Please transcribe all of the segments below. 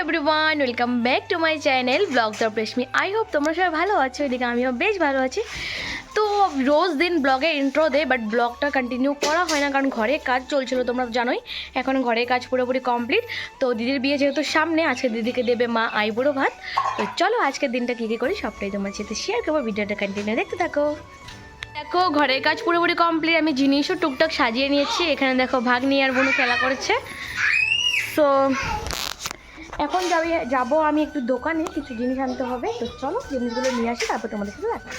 Everyone, welcome back to my channel vlogs of Reshmi. I hope তোমরা সবাই ভালো আছো, এদিকে আমিও বেশ ভালো আছি। তো রোজ দিন ব্লগে ইন্ট্রো দেয়, বাট ব্লগটা কন্টিনিউ করা হয় না, কারণ ঘরে কাজ চলছিল, তোমরা জানোই। এখন ঘরের কাজ পুরোপুরি কমপ্লিট। তো দিদির বিয়ে যেহেতু সামনে, আজকে দিদিকে দেবে মা আইবুড়ো ভাত। তো চলো আজকের দিনটা কী কী করি সবটাই তোমার সাথে শেয়ার করবো, ভিডিওটা কন্টিনিউ দেখতে থাকো। দেখো ঘরের কাজ পুরোপুরি কমপ্লিট, আমি জিনিসও টুকটাক সাজিয়ে নিয়েছি। এখানে দেখো ভাগ্নি আর বোনু খেলা করছে। তো এখন যাবো আমি একটু দোকানে, কিছু জিনিস আনতে হবে। তো চলো জিনিসগুলো নিয়ে আসি, তারপর তোমাদের সাথে দেখা।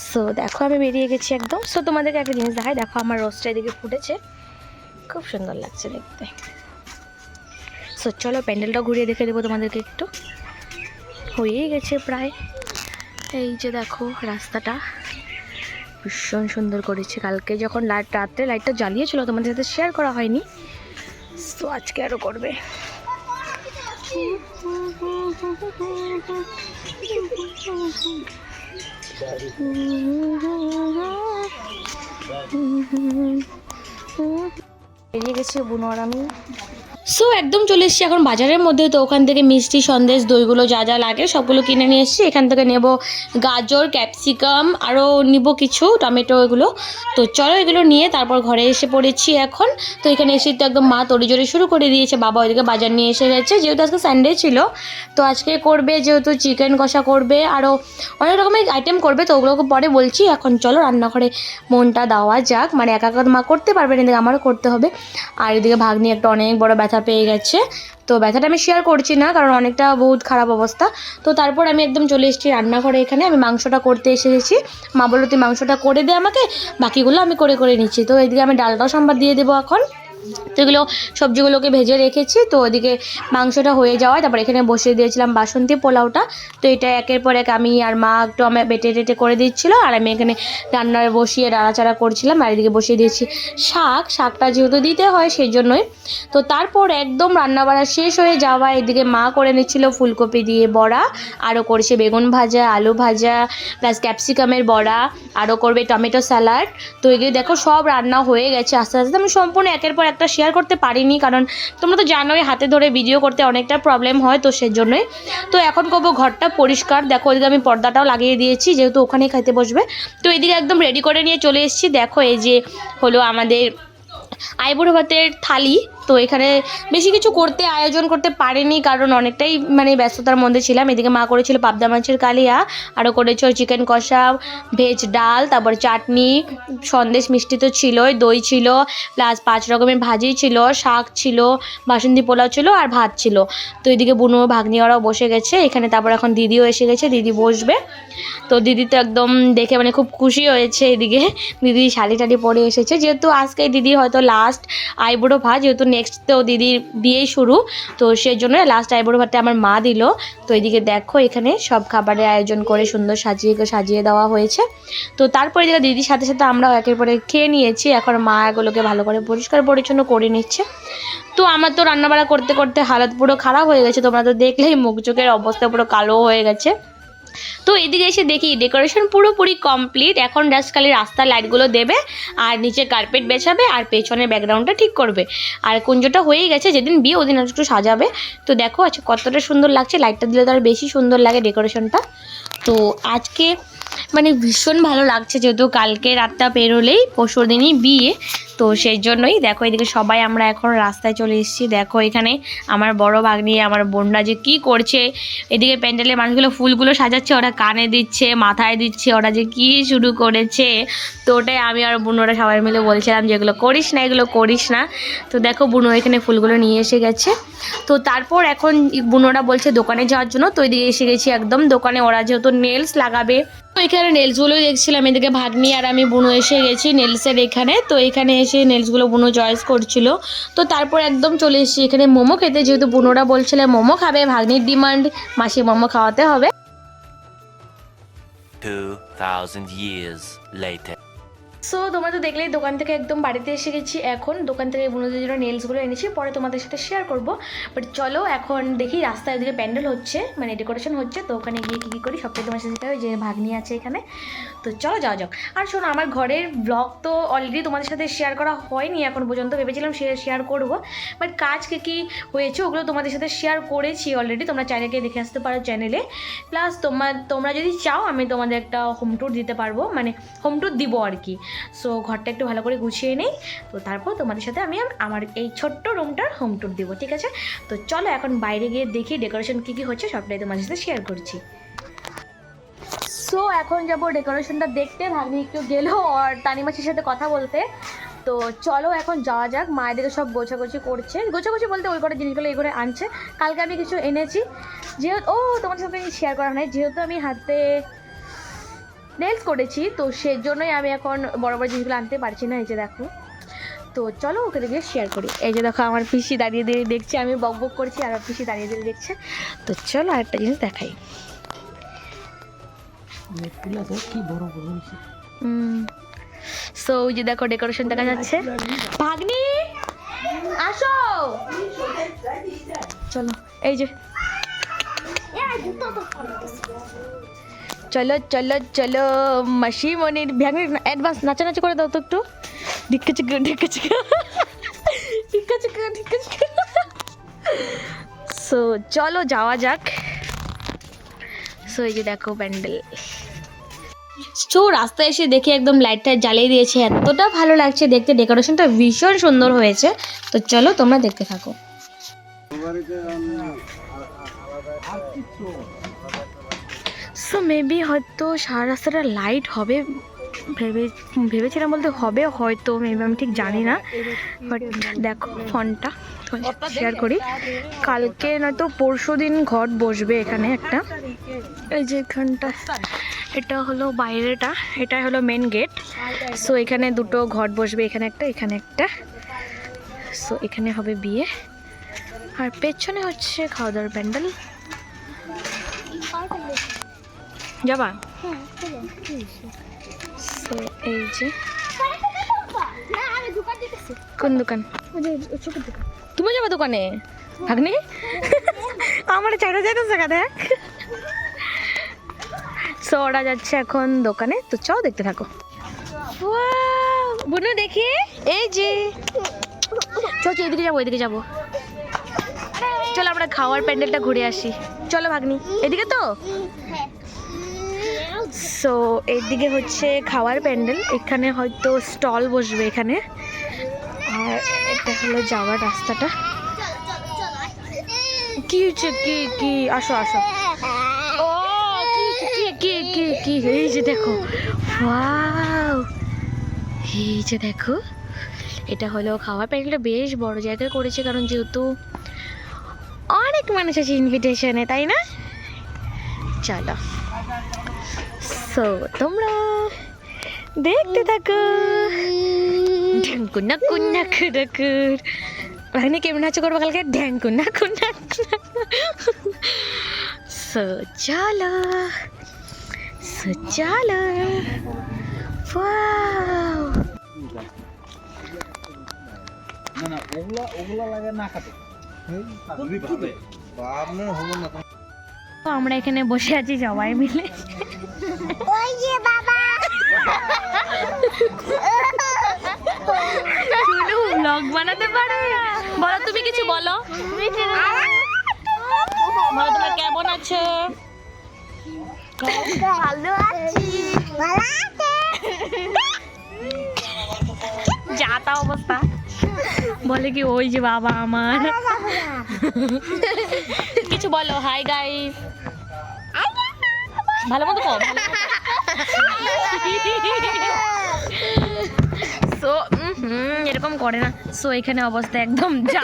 সো দেখো আমি বেরিয়ে গেছি একদম। সো তোমাদেরকে একটা জিনিস দেখাই, দেখো আমার রোস্টটা এদিকে ফুটেছে, খুব সুন্দর লাগছে দেখতে। সো চলো প্যান্ডেলটা ঘুরিয়ে দেখে দেবো তোমাদেরকে একটু। হয়েই গেছে প্রায়। এই যে দেখো রাস্তাটা ভীষণ সুন্দর করেছে। কালকে যখন রাত্রে লাইটটা জ্বালিয়েছিল তোমাদের সাথে শেয়ার করা হয়নি, তো আজকে আরও করবে। বেরিয়ে গেছি বুনো আর আমি। সো একদম চলে এসেছি এখন বাজারের মধ্যে। তো ওখান থেকে মিষ্টি সন্দেশ দইগুলো যা যা লাগে সবগুলো কিনে নিয়ে এসেছি। এখান থেকে নেব গাজর, ক্যাপসিকাম, আরও নিব কিছু টমেটো, এগুলো। তো চলো এগুলো নিয়ে তারপর ঘরে এসে পড়েছি এখন। তো এখানে এসে তো একদম মা তড়িজড়ি শুরু করে দিয়েছে, বাবা ওইদিকে বাজার নিয়ে এসে গেছে, যেহেতু আজকে সানডে ছিল। তো আজকে করবে যেহেতু চিকেন কষা করবে, আরও অনেক রকমের আইটেম করবে। তো ওগুলোকে পরে বলছি, এখন চলো রান্নাঘরে মনটা দেওয়া যাক। মানে একা একা মা করতে পারবে না, এদিকে আমারও করতে হবে। আর এদিকে ভাগ্নি একটা অনেক বড় ব্যথা পেয়ে গেছে। তো ব্যথাটা আমি শেয়ার করছি না, কারণ অনেকটা বহুত খারাপ অবস্থা। তো তারপর আমি একদম চলে এসেছি রান্নাঘরে। এখানে আমি মাংসটা করতে এসেছি। মা বললো তুই মাংসটা করে দে আমাকে, বাকিগুলো আমি করে করে নিচ্ছি। তো এদিকে আমি ডালটাও সম্বাদ দিয়ে দেবো এখন। তো এগুলো সবজিগুলোকে ভেজে রেখেছি। তো ওদিকে মাংসটা হয়ে যাওয়ায় তারপর এখানে বসিয়ে দিয়েছিলাম বাসন্তী পোলাওটা। তো এটা একের পর এক আমি আর মা একটু আমি বেটে টেটে করে দিচ্ছিলো, আর আমি এখানে রান্নায় বসিয়ে নাড়াচাড়া করছিলাম। আর এদিকে বসিয়ে দিয়েছি শাকটা যেহেতু দিতে হয় সেই জন্যই। তো তারপর একদম রান্নাবাড়া শেষ হয়ে যাওয়া, এদিকে মা করে নিচ্ছিল ফুলকপি দিয়ে বড়া, আরও করছে বেগুন ভাজা, আলু ভাজা, প্লাস ক্যাপসিকামের বড়া, আরও করবে টমেটো স্যালাড। তো এগুলো দেখো সব রান্না হয়ে গেছে আস্তে আস্তে। আমি সম্পূর্ণ একের পর একটা শেয়ার করতে পারিনি, কারণ তোমরা তো জানোই হাতে ধরে ভিডিও করতে অনেকটা প্রবলেম হয়, তো সেজন্যই। তো এখন করবো ঘরটা পরিষ্কার। দেখো এদিকে আমি পর্দাটাও লাগিয়ে দিয়েছি, যেহেতু ওখানেই খাইতে বসবে। তো এদিকে একদম রেডি করে নিয়ে চলে এসেছি। দেখো এই যে হলো আমাদের আইবুড়ো ভাতের থালি। তো এখানে বেশি কিছু আয়োজন করতে পারিনি, কারণ অনেকটাই মানে ব্যস্ততার মধ্যে ছিলাম। এদিকে মা করেছিল পাবদা মাছের কালিয়া, আরও করেছিল চিকেন কষা, ভেজ ডাল, তারপর চাটনি, সন্দেশ, মিষ্টি তো ছিলই, দই ছিল, প্লাস 5 রকমের ভাজি ছিল, শাক ছিল, বাসন্তী পোলাও ছিল, আর ভাত ছিল। তো এদিকে বুনো ভাগ্নি ওরাও বসে গেছে এখানে। তারপর এখন দিদিও এসে গেছে, দিদি বসবে। তো দিদি তো একদম দেখে মানে খুব খুশি হয়েছে। এদিকে দিদি শাড়ি টাড়ি পরে এসেছে, যেহেতু আজকে দিদি হয়তো লাস্ট আইবুড়ো ভাত, যেহেতু নেক্সট তো দিদির বিয়েই শুরু। তো সেই জন্য লাস্ট আইবুড়ো ভাতটা আমার মা দিল। তো এদিকে দেখো এখানে সব খাবারের আয়োজন করে সুন্দর সাজিয়ে দেওয়া হয়েছে। তো তারপরে এদিকে দিদির সাথে সাথে আমরাও একের পরে খেয়ে নিয়েছি। এখন মা এগুলোকে ভালো করে পরিষ্কার পরিচ্ছন্ন করে নিচ্ছে। তো আমার তো রান্নাবাড়া করতে করতে হালত পুরো খারাপ হয়ে গেছে, তোমরা তো দেখলেই মুখ চোখের অবস্থা পুরো কালো হয়ে গেছে। তো এদিকে এসে দেখি ডেকোরেশন পুরোপুরি কমপ্লিট। এখন জাস্ট খালি রাস্তার লাইটগুলো দেবে, আর নিচে কার্পেট বেছাবে, আর পেছনের ব্যাকগ্রাউন্ডটা ঠিক করবে। আর কুঞ্জটা হয়েই গেছে, যেদিন বিয়ে ওদিন একটু সাজাবে। তো দেখো আচ্ছা কতটা সুন্দর লাগছে, লাইটটা দিলে তো আর বেশি সুন্দর লাগে ডেকোরেশনটা। তো আজকে মানে ভীষণ ভালো লাগছে, যেহেতু কালকে রাতটা পেরোলেই পরশুর দিনই বিয়ে। তো সেই জন্যই দেখো এদিকে সবাই আমরা এখন রাস্তায় চলে এসেছি। দেখো এখানে আমার বড় ভাগ্নি আমার বোনরা যে কি করছে, এদিকে প্যান্ডেলের মানুষগুলো ফুলগুলো সাজাচ্ছে, ওরা কানে দিচ্ছে, মাথায় দিচ্ছে, ওরা যে কি শুরু করেছে। তো ওটাই আমি আর বুনোরা সবাই মিলে বলছিলাম যে এগুলো করিস না, এগুলো করিস না। তো দেখো বুনো এখানে ফুলগুলো নিয়ে এসে গেছে। তো তারপর এখন বুনোরা বলছে দোকানে যাওয়ার জন্য। তো এদিকে এসে গেছি একদম দোকানে, ওরা যেহেতু নেলস লাগাবে। তো এখানে নেলসগুলো দেখছিলাম, এদিকে ভাগ্নি আর আমি বুনো এসে গেছি নেলসের এখানে। তো এখানে এসে নেলসগুলো বুনো চয়েস করছিল। তো তারপর একদম চলে এসেছি এখানে মোমো খেতে, যেহেতু বুনোরা বলছিল মোমো খাবে, ভাগ্নির ডিমান্ড, মাসি মোমো খাওয়াতে হবে। 2000 years later. সো তোমরা তো দেখলেই দোকান থেকে একদম বাড়িতে এসে গেছি। এখন দোকান থেকে বুনোদের জন্য নেলসগুলো এনেছি, পরে তোমাদের সাথে শেয়ার করবো। বাট চলো এখন দেখি রাস্তায় ওদিকে প্যান্ডেল হচ্ছে, মানে ডেকোরেশন হচ্ছে, তো ওখানে গিয়ে কী কী করি সবটাই তোমার সাথে শেখাবে। যে ভাগ্নি আছে এখানে, তো চলো যাওয়া যাক। আর শোনো, আমার ঘরের ব্লগ তো অলরেডি তোমাদের সাথে শেয়ার করা হয়নি এখন পর্যন্ত, ভেবেছিলাম শেয়ার করবো, বাট কাজ কী হয়েছে ওগুলো তোমাদের সাথে শেয়ার করেছি অলরেডি। তোমরা চাইলে গিয়ে দেখে আসতে পারো চ্যানেলে। প্লাস তোমরা যদি চাও আমি তোমাদের একটা হোম ট্যুর দিতে পারবো, মানে হোম ট্যুর দিব আর কি। সো ঘরটা একটু ভালো করে গুছিয়ে নেই, তো তারপর তোমাদের সাথে আমি আমার এই ছোট্ট রুমটার হোম ট্যুর দিব, ঠিক আছে? তো চলো এখন বাইরে গিয়ে দেখি ডেকোরেশন কী কী হচ্ছে, সবটাই তোমাদের সাথে শেয়ার করছি। সো এখন যাবো ডেকোরেশনটা দেখতে, ভাগ্নি একটু গেলো আর তানিমাসির সাথে কথা বলতে। তো চলো এখন যাওয়া যাক। মায়েদেরকে সব গোছাগুছি করছে, গোছাগুছি বলতে ওই করে জিনিসগুলো এই করে আনছে। কালকে আমি কিছু এনেছি, যেহেতু তোমাদের সাথে শেয়ার করা নাই, যেহেতু আমি হাতে নেলস করেছি, তো সেজন্যই আমি এখন বড় বড় জিনিসগুলো আনতে পারছি না। এই যে দেখো, তো চলো ওকে গিয়ে শেয়ার করি। এই যে দেখো আমার পিসি দাঁড়িয়ে দেখছে, আমি বক করছি আর পিসি দাঁড়িয়ে দেখছে। তো চলো আরেকটা জিনিস দেখাই। সো ওই যে দেখো ডেকোরেশন দেখা যাচ্ছে। ভাগ্নি আসো, চলো এই যে চলো চলো চলো মাসি মনির ভাগ্নি অ্যাডভান্স নাচানাচি করে দাও তো একটু। ঢিক্কা চিকা ঢিক্কা চিকা ঢিক্কা চিকা ঢিক্কা চিকা। সো চলো যাওয়া যাক। সো এই যে দেখো প্যান্ডেল। সো রাস্তায় এসে দেখে একদম লাইটটা জ্বালিয়ে দিয়েছে, এতটা ভালো লাগছে দেখতে, ডেকোরেশনটা ভীষণ সুন্দর হয়েছে। তো চলো তোমরা দেখতে থাকো। সো মেবি হয়তো সারা রাস্তাটা লাইট হবে ভেবেছিলাম, বলতে হবে হয়তো, মেবি আমি ঠিক জানি না। বাট দেখো ফোনটা শেয়ার করি, কালকে নয়তো পরশু দিন ঘট বসবে এখানে একটা। এই যে এখানটা, এটা হলো বাইরেটা, এটা হলো মেন গেট। সো এখানে দুটো ঘট বসবে, এখানে একটা এখানে একটা। সো এখানে হবে বিয়ে, আর পেছনে হচ্ছে খাওয়া দাওয়ার প্যান্ডেল। যাবা? সো এই যে কোন দোকান? তুমি যাবা দোকানে ভাগ্নি? আমার চাইতে চাইতেছে দেখ। সো ওরা যাচ্ছে এখন দোকানে, তো চলো দেখতে থাকো। বুনু দেখি, এই যে চল এদিকে যাবো, এদিকে যাবো। চলো আমরা খাওয়ার প্যান্ডেলটা ঘুরে আসি। চলো ভাগ্নি, এদিকে তো। সো এদিকে হচ্ছে খাওয়ার প্যান্ডেল, এখানে হয়তো স্টল বসবে এখানে। আর এটা হলো যাওয়ার রাস্তাটা। কি হচ্ছে কি কি আসো আসো। ও কি কি কি কি এই যে দেখো, ওয়াও এই যে দেখো, এটা হলো খাওয়ার প্যান্ডেলটা বেশ বড় জায়গায় করেছে, কারণ যেহেতু অনেক মানুষ আছে ইনভিটেশনে, তাই না? চলো সো তোমরা দেখতে থাকো। ঢ্যাঙ্কু নাকু নাকু নাকুর ভাগ্নি কেমন নাচ করবো কালকে, ঢ্যাঙ্কু নাকু নাকু। সো চলো সো চলো। ওয়াও না ওগুলা লাগে না খাতে। আমরা এখানে বসে আছি সবাই মিলে। ওই যে বাবা শুনু ব্লগ বানাতে পারো। বলো তুমি কিছু বলো, বলো তোমরা কেমন আছো? ভালো আছি। যা তা অবস্থা বলে কি, ওই যে বাবা আমার। কিছু বলো, হাই গাইস। ভালো মতো কও, সো এরকম করে না। সো এখানে অবস্থা একদম যা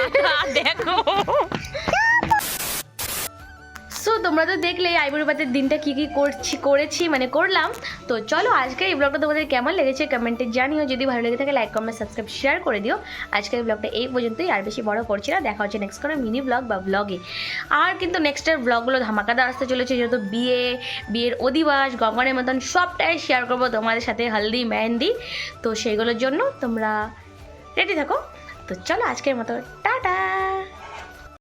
দেখো। সো তোমরা তো দেখলে আইবুড়ো ভাতের দিনটা কী কী করলাম। তো চলো আজকে এই ব্লগটা তোমাদের কেমন লেগেছে কমেন্টে জানিও। যদি ভালো লেগে থাকে লাইক কমেন্ট সাবস্ক্রাইব শেয়ার করে দিও। আজকের এই ব্লগটা এই পর্যন্তই, আর বেশি বড় করছি না। দেখা হচ্ছে নেক্সট কোনো মিনি ব্লগ বা ব্লগে। আর কিন্তু নেক্সটের ব্লগগুলো ধামাকাদার আসতে চলেছে, যেহেতু বিয়ের অধিবাস গঙ্গনের মতন সবটাই শেয়ার করবো তোমাদের সাথে, হলদি মেহেন্দি। তো সেইগুলোর জন্য তোমরা রেডি থাকো। তো চলো আজকের মতো টাটা।